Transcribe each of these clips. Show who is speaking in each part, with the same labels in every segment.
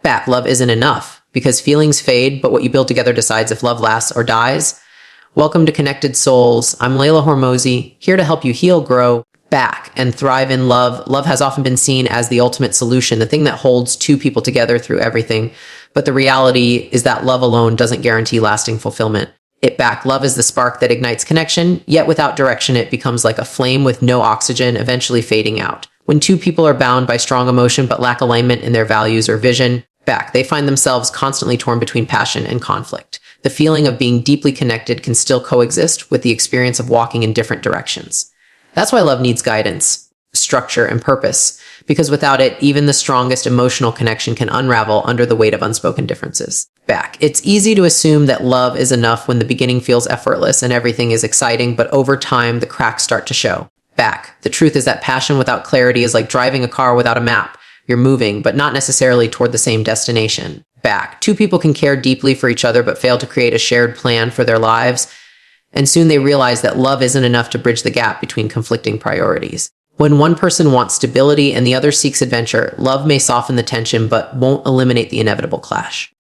Speaker 1: Back, love isn't enough because feelings fade, but what you build together decides if love lasts or dies. Welcome to Connected Souls. I'm Leila Hormozi, here to help you heal, grow, back, and thrive in love. Love has often been seen as the ultimate solution, the thing that holds two people together through everything. But the reality is that love alone doesn't guarantee lasting fulfillment. Love is the spark that ignites connection, yet without direction, it becomes like a flame with no oxygen, eventually fading out. When two people are bound by strong emotion but lack alignment in their values or vision, they find themselves constantly torn between passion and conflict. The feeling of being deeply connected can still coexist with the experience of walking in different directions. That's why love needs guidance, structure, and purpose, because without it, even the strongest emotional connection can unravel under the weight of unspoken differences. It's easy to assume that love is enough when the beginning feels effortless and everything is exciting, but over time, the cracks start to show. The truth is that passion without clarity is like driving a car without a map. You're moving, but not necessarily toward the same destination. Two people can care deeply for each other, but fail to create a shared plan for their lives. And soon they realize that love isn't enough to bridge the gap between conflicting priorities. When one person wants stability and the other seeks adventure, love may soften the tension, but won't eliminate the inevitable clash.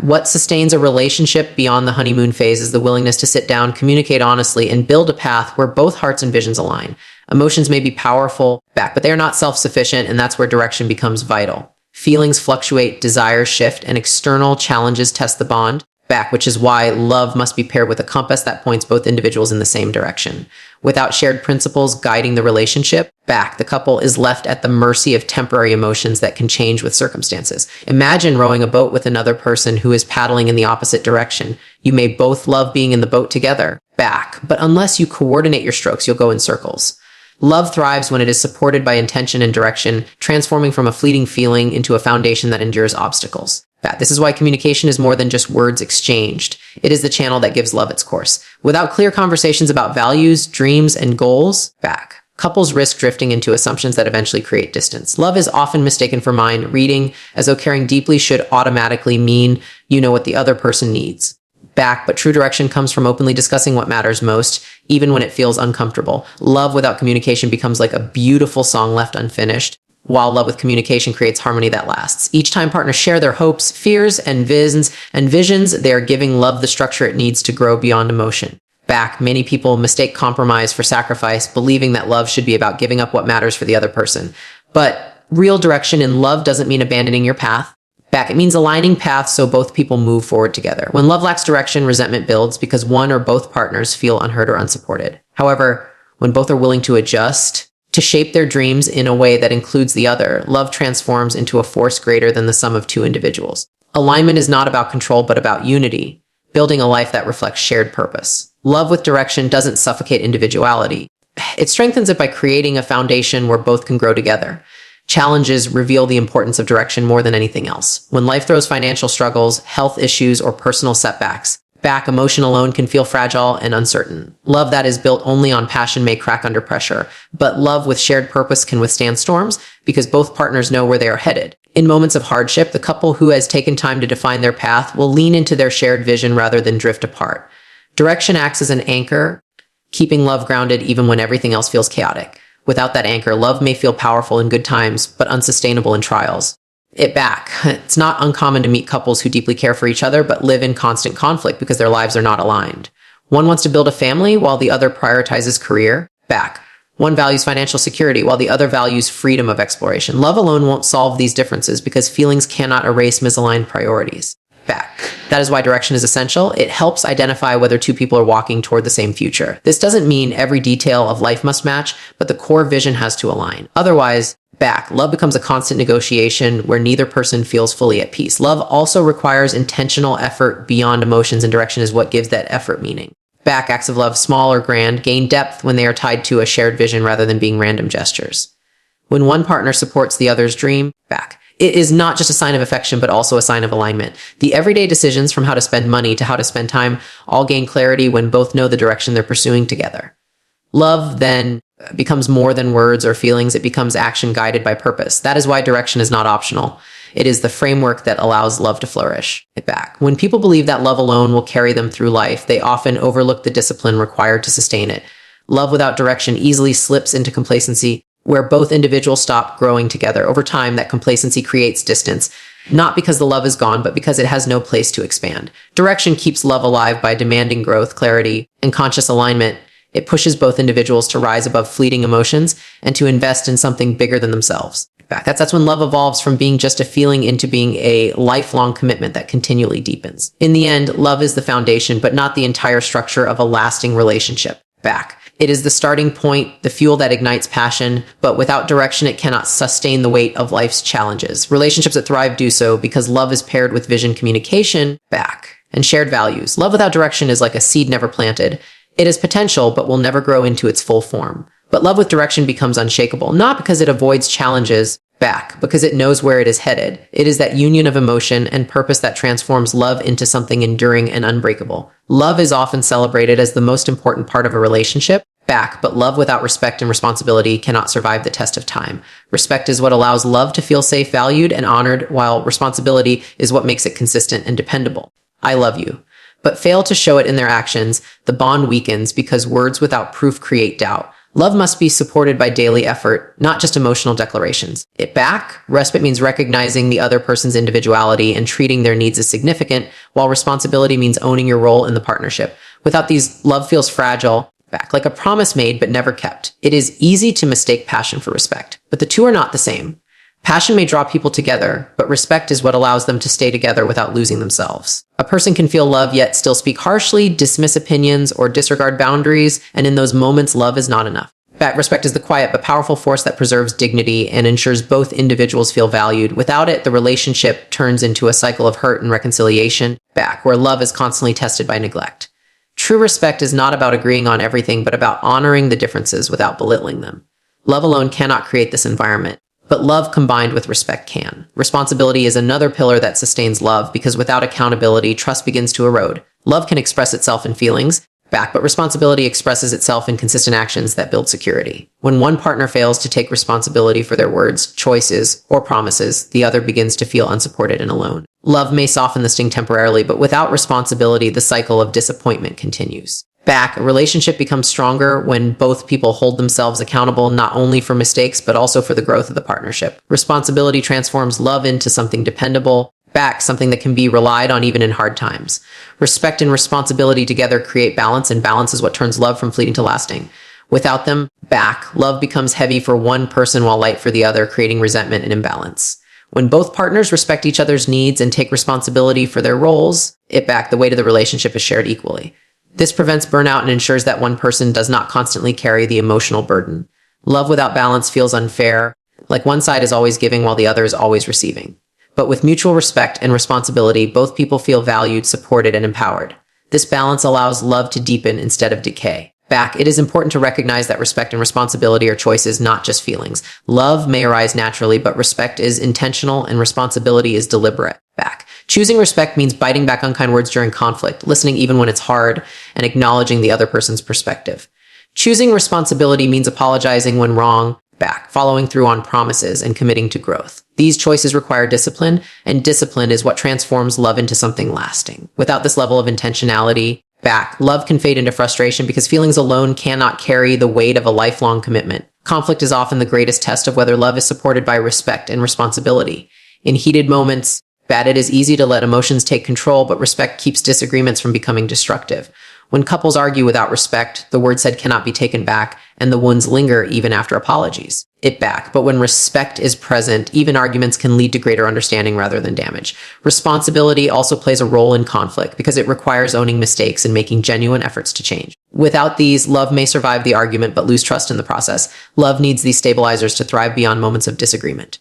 Speaker 1: What sustains a relationship beyond the honeymoon phase is the willingness to sit down, communicate honestly, and build a path where both hearts and visions align. Emotions may be powerful, but they are not self-sufficient, and that's where direction becomes vital. Feelings fluctuate, desires shift, and external challenges test the bond. Which is why love must be paired with a compass that points both individuals in the same direction. Without shared principles guiding the relationship, the couple is left at the mercy of temporary emotions that can change with circumstances. Imagine rowing a boat with another person who is paddling in the opposite direction. You may both love being in the boat together, but unless you coordinate your strokes, you'll go in circles. Love thrives when it is supported by intention and direction, transforming from a fleeting feeling into a foundation that endures obstacles. This is why communication is more than just words exchanged. It is the channel that gives love its course. Without clear conversations about values, dreams, and goals, couples risk drifting into assumptions that eventually create distance. Love is often mistaken for mind reading, as though caring deeply should automatically mean you know what the other person needs. But true direction comes from openly discussing what matters most, even when it feels uncomfortable. Love without communication becomes like a beautiful song left unfinished, while love with communication creates harmony that lasts. Each time partners share their hopes, fears, and visions, they are giving love the structure it needs to grow beyond emotion. Many people mistake compromise for sacrifice, believing that love should be about giving up what matters for the other person. But real direction in love doesn't mean abandoning your path. It means aligning paths so both people move forward together. When love lacks direction, resentment builds because one or both partners feel unheard or unsupported. However, when both are willing to adjust, to shape their dreams in a way that includes the other, love transforms into a force greater than the sum of two individuals. Alignment is not about control, but about unity, building a life that reflects shared purpose. Love with direction doesn't suffocate individuality. It strengthens it by creating a foundation where both can grow together. Challenges reveal the importance of direction more than anything else. When life throws financial struggles, health issues, or personal setbacks, emotion alone can feel fragile and uncertain. Love that is built only on passion may crack under pressure, but love with shared purpose can withstand storms because both partners know where they are headed. In moments of hardship, the couple who has taken time to define their path will lean into their shared vision rather than drift apart. Direction acts as an anchor, keeping love grounded even when everything else feels chaotic. Without that anchor, love may feel powerful in good times, but unsustainable in trials. It's not uncommon to meet couples who deeply care for each other, but live in constant conflict because their lives are not aligned. One wants to build a family while the other prioritizes career. One values financial security while the other values freedom of exploration. Love alone won't solve these differences because feelings cannot erase misaligned priorities. That is why direction is essential. It helps identify whether two people are walking toward the same future. This doesn't mean every detail of life must match, but the core vision has to align. Otherwise, love becomes a constant negotiation where neither person feels fully at peace. Love also requires intentional effort beyond emotions, and direction is what gives that effort meaning. Acts of love, small or grand, gain depth when they are tied to a shared vision rather than being random gestures. When one partner supports the other's dream, it is not just a sign of affection, but also a sign of alignment. The everyday decisions, from how to spend money to how to spend time, all gain clarity when both know the direction they're pursuing together. Love then becomes more than words or feelings. It becomes action guided by purpose. That is why direction is not optional. It is the framework that allows love to flourish. When people believe that love alone will carry them through life, they often overlook the discipline required to sustain it. Love without direction easily slips into complacency, where both individuals stop growing together. Over time, that complacency creates distance, Not because the love is gone, but because it has no place to expand. Direction keeps love alive by demanding growth, clarity, and conscious alignment. It pushes both individuals to rise above fleeting emotions and to invest in something bigger than themselves. That's when love evolves from being just a feeling into being a lifelong commitment that continually deepens. In the end, love is the foundation, but not the entire structure of a lasting relationship. It is the starting point, the fuel that ignites passion, but without direction, it cannot sustain the weight of life's challenges. Relationships that thrive do so because love is paired with vision, communication, and shared values. Love without direction is like a seed never planted. It has potential, but will never grow into its full form. But love with direction becomes unshakable, not because it avoids challenges, because it knows where it is headed. It is that union of emotion and purpose that transforms love into something enduring and unbreakable. Love is often celebrated as the most important part of a relationship, but love without respect and responsibility cannot survive the test of time. Respect is what allows love to feel safe, valued, and honored, while responsibility is what makes it consistent and dependable. I love you, but fail to show it in their actions, the bond weakens because words without proof create doubt. Love must be supported by daily effort, not just emotional declarations. Respect means recognizing the other person's individuality and treating their needs as significant, while responsibility means owning your role in the partnership. Without these, love feels fragile, like a promise made but never kept. It is easy to mistake passion for respect, but the two are not the same. Passion may draw people together, but respect is what allows them to stay together without losing themselves. A person can feel love yet still speak harshly, dismiss opinions, or disregard boundaries, and in those moments, love is not enough. Respect is the quiet but powerful force that preserves dignity and ensures both individuals feel valued. Without it, the relationship turns into a cycle of hurt and reconciliation, where love is constantly tested by neglect. True respect is not about agreeing on everything, but about honoring the differences without belittling them. Love alone cannot create this environment, but love combined with respect can. Responsibility is another pillar that sustains love because without accountability, trust begins to erode. Love can express itself in feelings, but responsibility expresses itself in consistent actions that build security. When one partner fails to take responsibility for their words, choices, or promises, the other begins to feel unsupported and alone. Love may soften the sting temporarily, but without responsibility, the cycle of disappointment continues. A relationship becomes stronger when both people hold themselves accountable not only for mistakes, but also for the growth of the partnership. Responsibility transforms love into something dependable, something that can be relied on even in hard times. Respect and responsibility together create balance, and balance is what turns love from fleeting to lasting. Without them, love becomes heavy for one person while light for the other, creating resentment and imbalance. When both partners respect each other's needs and take responsibility for their roles, the weight of the relationship is shared equally. This prevents burnout and ensures that one person does not constantly carry the emotional burden. Love without balance feels unfair, like one side is always giving while the other is always receiving. But with mutual respect and responsibility, both people feel valued, supported, and empowered. This balance allows love to deepen instead of decay. It is important to recognize that respect and responsibility are choices, not just feelings. Love may arise naturally, but respect is intentional and responsibility is deliberate. Choosing respect means biting back unkind words during conflict, listening even when it's hard, and acknowledging the other person's perspective. Choosing responsibility means apologizing when wrong, following through on promises, and committing to growth. These choices require discipline, and discipline is what transforms love into something lasting. Without this level of intentionality, love can fade into frustration because feelings alone cannot carry the weight of a lifelong commitment. Conflict is often the greatest test of whether love is supported by respect and responsibility. In heated moments, it is easy to let emotions take control, but respect keeps disagreements from becoming destructive. When couples argue without respect, the word said cannot be taken back, and the wounds linger even after apologies. But when respect is present, even arguments can lead to greater understanding rather than damage. Responsibility also plays a role in conflict because it requires owning mistakes and making genuine efforts to change. Without these, love may survive the argument but lose trust in the process. Love needs these stabilizers to thrive beyond moments of disagreement.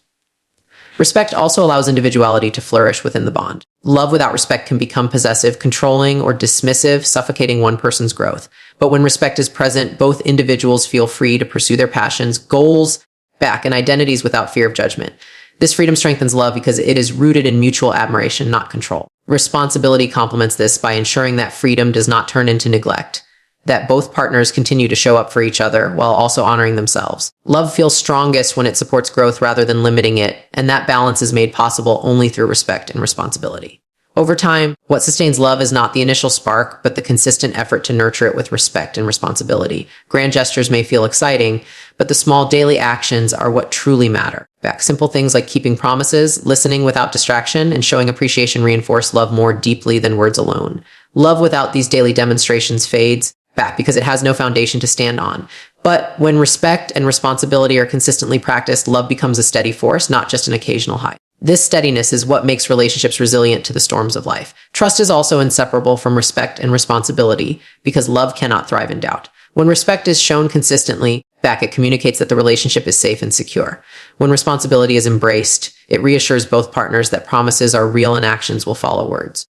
Speaker 1: Respect also allows individuality to flourish within the bond. Love without respect can become possessive, controlling, or dismissive, suffocating one person's growth. But when respect is present, both individuals feel free to pursue their passions, goals, and identities without fear of judgment. This freedom strengthens love because it is rooted in mutual admiration, not control. Responsibility complements this by ensuring that freedom does not turn into neglect, that both partners continue to show up for each other while also honoring themselves. Love feels strongest when it supports growth rather than limiting it, and that balance is made possible only through respect and responsibility. Over time, what sustains love is not the initial spark, but the consistent effort to nurture it with respect and responsibility. Grand gestures may feel exciting, but the small daily actions are what truly matter. Back, simple things like keeping promises, listening without distraction, and showing appreciation reinforce love more deeply than words alone. Love without these daily demonstrations fades back because it has no foundation to stand on. But when respect and responsibility are consistently practiced, love becomes a steady force, not just an occasional high. This steadiness is what makes relationships resilient to the storms of life. Trust is also inseparable from respect and responsibility because love cannot thrive in doubt. When respect is shown consistently, it communicates that the relationship is safe and secure. When responsibility is embraced, it reassures both partners that promises are real and actions will follow words.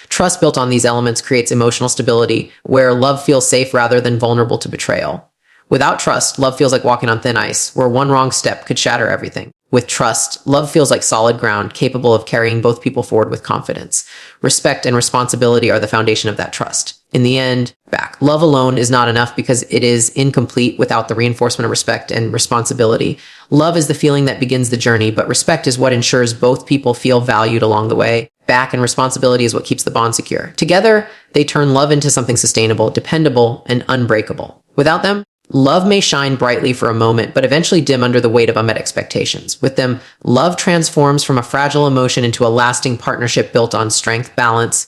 Speaker 1: Trust built on these elements creates emotional stability, where love feels safe rather than vulnerable to betrayal. Without trust, love feels like walking on thin ice, where one wrong step could shatter everything. With trust, love feels like solid ground, capable of carrying both people forward with confidence. Respect and responsibility are the foundation of that trust. In the end, love alone is not enough because it is incomplete without the reinforcement of respect and responsibility. Love is the feeling that begins the journey, but respect is what ensures both people feel valued along the way. And responsibility is what keeps the bond secure. Together, they turn love into something sustainable, dependable, and unbreakable. Without them, love may shine brightly for a moment, but eventually dim under the weight of unmet expectations. With them, love transforms from a fragile emotion into a lasting partnership built on strength, balance,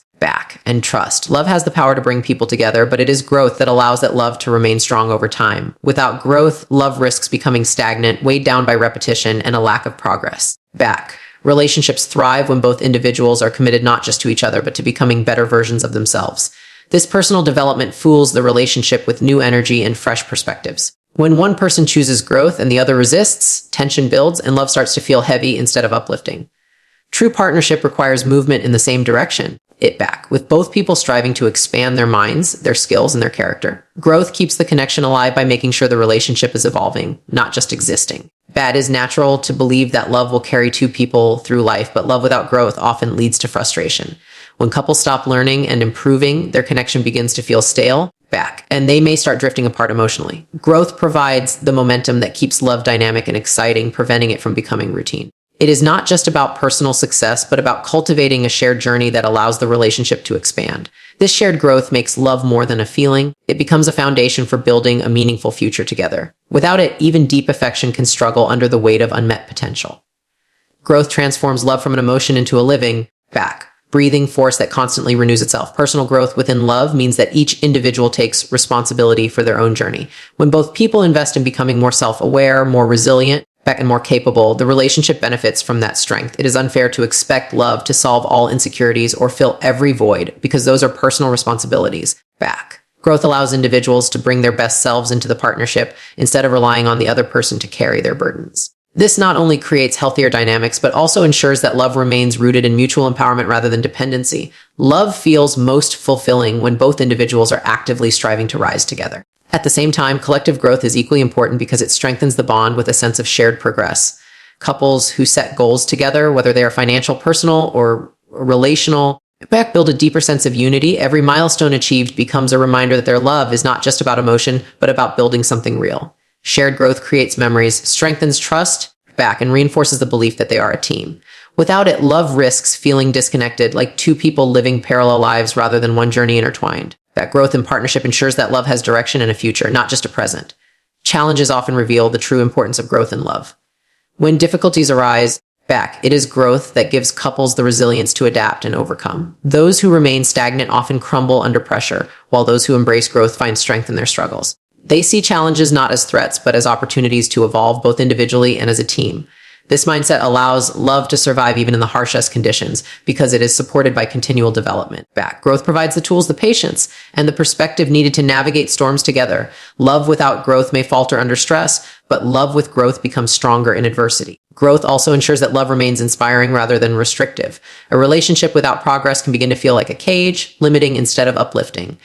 Speaker 1: and trust. Love has the power to bring people together, but it is growth that allows that love to remain strong over time. Without growth, love risks becoming stagnant, weighed down by repetition and a lack of progress. Relationships thrive when both individuals are committed not just to each other, but to becoming better versions of themselves. This personal development fuels the relationship with new energy and fresh perspectives. When one person chooses growth and the other resists, tension builds and love starts to feel heavy instead of uplifting. True partnership requires movement in the same direction, with both people striving to expand their minds, their skills, and their character. Growth keeps the connection alive by making sure the relationship is evolving, not just existing. It is natural to believe that love will carry two people through life, but love without growth often leads to frustration. When couples stop learning and improving, their connection begins to feel stale, and they may start drifting apart emotionally. Growth provides the momentum that keeps love dynamic and exciting, preventing it from becoming routine. It is not just about personal success, but about cultivating a shared journey that allows the relationship to expand. This shared growth makes love more than a feeling. It becomes a foundation for building a meaningful future together. Without it, even deep affection can struggle under the weight of unmet potential. Growth transforms love from an emotion into a living, breathing force that constantly renews itself. Personal growth within love means that each individual takes responsibility for their own journey. When both people invest in becoming more self-aware, more resilient, and more capable, the relationship benefits from that strength. It is unfair to expect love to solve all insecurities or fill every void, because those are personal responsibilities. Growth allows individuals to bring their best selves into the partnership instead of relying on the other person to carry their burdens. This not only creates healthier dynamics, but also ensures that love remains rooted in mutual empowerment rather than dependency. Love feels most fulfilling when both individuals are actively striving to rise together. At the same time, collective growth is equally important because it strengthens the bond with a sense of shared progress. Couples who set goals together, whether they are financial, personal, or relational, build a deeper sense of unity. Every milestone achieved becomes a reminder that their love is not just about emotion, but about building something real. Shared growth creates memories, strengthens trust, and reinforces the belief that they are a team. Without it, love risks feeling disconnected, like two people living parallel lives rather than one journey intertwined. That growth in partnership ensures that love has direction and a future, not just a present. Challenges often reveal the true importance of growth in love. When difficulties arise, it is growth that gives couples the resilience to adapt and overcome. Those who remain stagnant often crumble under pressure, while those who embrace growth find strength in their struggles. They see challenges not as threats, but as opportunities to evolve both individually and as a team. This mindset allows love to survive even in the harshest conditions because it is supported by continual development. Growth provides the tools, the patience, and the perspective needed to navigate storms together. Love without growth may falter under stress, but love with growth becomes stronger in adversity. Growth also ensures that love remains inspiring rather than restrictive. A relationship without progress can begin to feel like a cage, limiting instead of uplifting.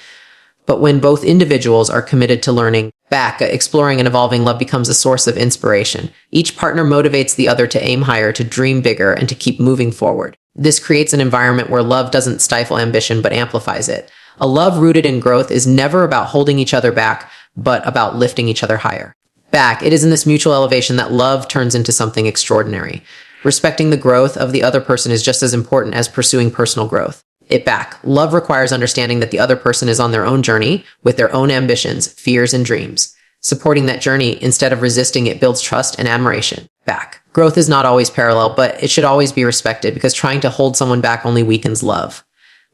Speaker 1: But when both individuals are committed to learning, exploring and evolving, love becomes a source of inspiration. Each partner motivates the other to aim higher, to dream bigger, and to keep moving forward. This creates an environment where love doesn't stifle ambition, but amplifies it. A love rooted in growth is never about holding each other back, but about lifting each other higher. It is in this mutual elevation that love turns into something extraordinary. Respecting the growth of the other person is just as important as pursuing personal growth. It back. Love requires understanding that the other person is on their own journey with their own ambitions, fears, and dreams. Supporting that journey instead of resisting it builds trust and admiration. Back. Growth is not always parallel, but it should always be respected because trying to hold someone back only weakens love.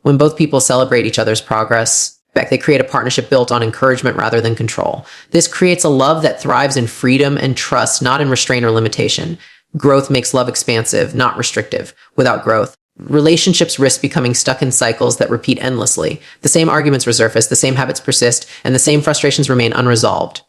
Speaker 1: When both people celebrate each other's progress, they create a partnership built on encouragement rather than control. This creates a love that thrives in freedom and trust, not in restraint or limitation. Growth makes love expansive, not restrictive. Without growth, relationships risk becoming stuck in cycles that repeat endlessly. The same arguments resurface, the same habits persist, and the same frustrations remain unresolved.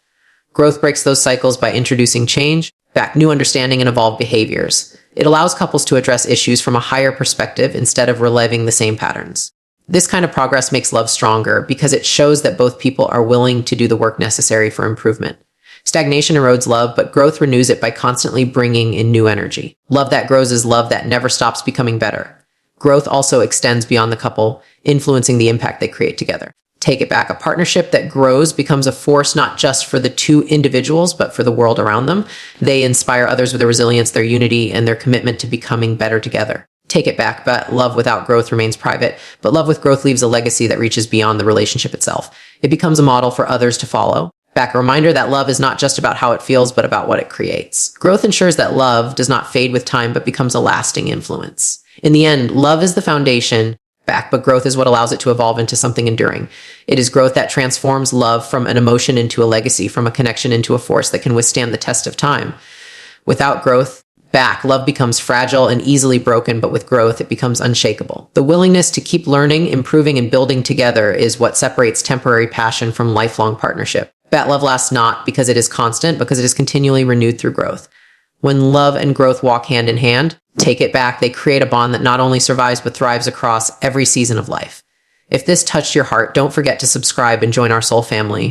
Speaker 1: Growth breaks those cycles by introducing change, new understanding, and evolved behaviors. It allows couples to address issues from a higher perspective instead of reliving the same patterns. This kind of progress makes love stronger because it shows that both people are willing to do the work necessary for improvement. Stagnation erodes love, but growth renews it by constantly bringing in new energy. Love that grows is love that never stops becoming better. Growth also extends beyond the couple, influencing the impact they create together. Take it back. A partnership that grows becomes a force not just for the two individuals, but for the world around them. They inspire others with their resilience, their unity, and their commitment to becoming better together. Take it back, but love without growth remains private, but love with growth leaves a legacy that reaches beyond the relationship itself. It becomes a model for others to follow. A reminder that love is not just about how it feels, but about what it creates. Growth ensures that love does not fade with time, but becomes a lasting influence. In the end, love is the foundation, but growth is what allows it to evolve into something enduring. It is growth that transforms love from an emotion into a legacy, from a connection into a force that can withstand the test of time. Without growth, love becomes fragile and easily broken, but with growth, it becomes unshakable. The willingness to keep learning, improving, and building together is what separates temporary passion from lifelong partnership. Love lasts not because it is constant, because it is continually renewed through growth. When love and growth walk hand in hand, take it back, they create a bond that not only survives but thrives across every season of life. If this touched your heart, don't forget to subscribe and join our soul family.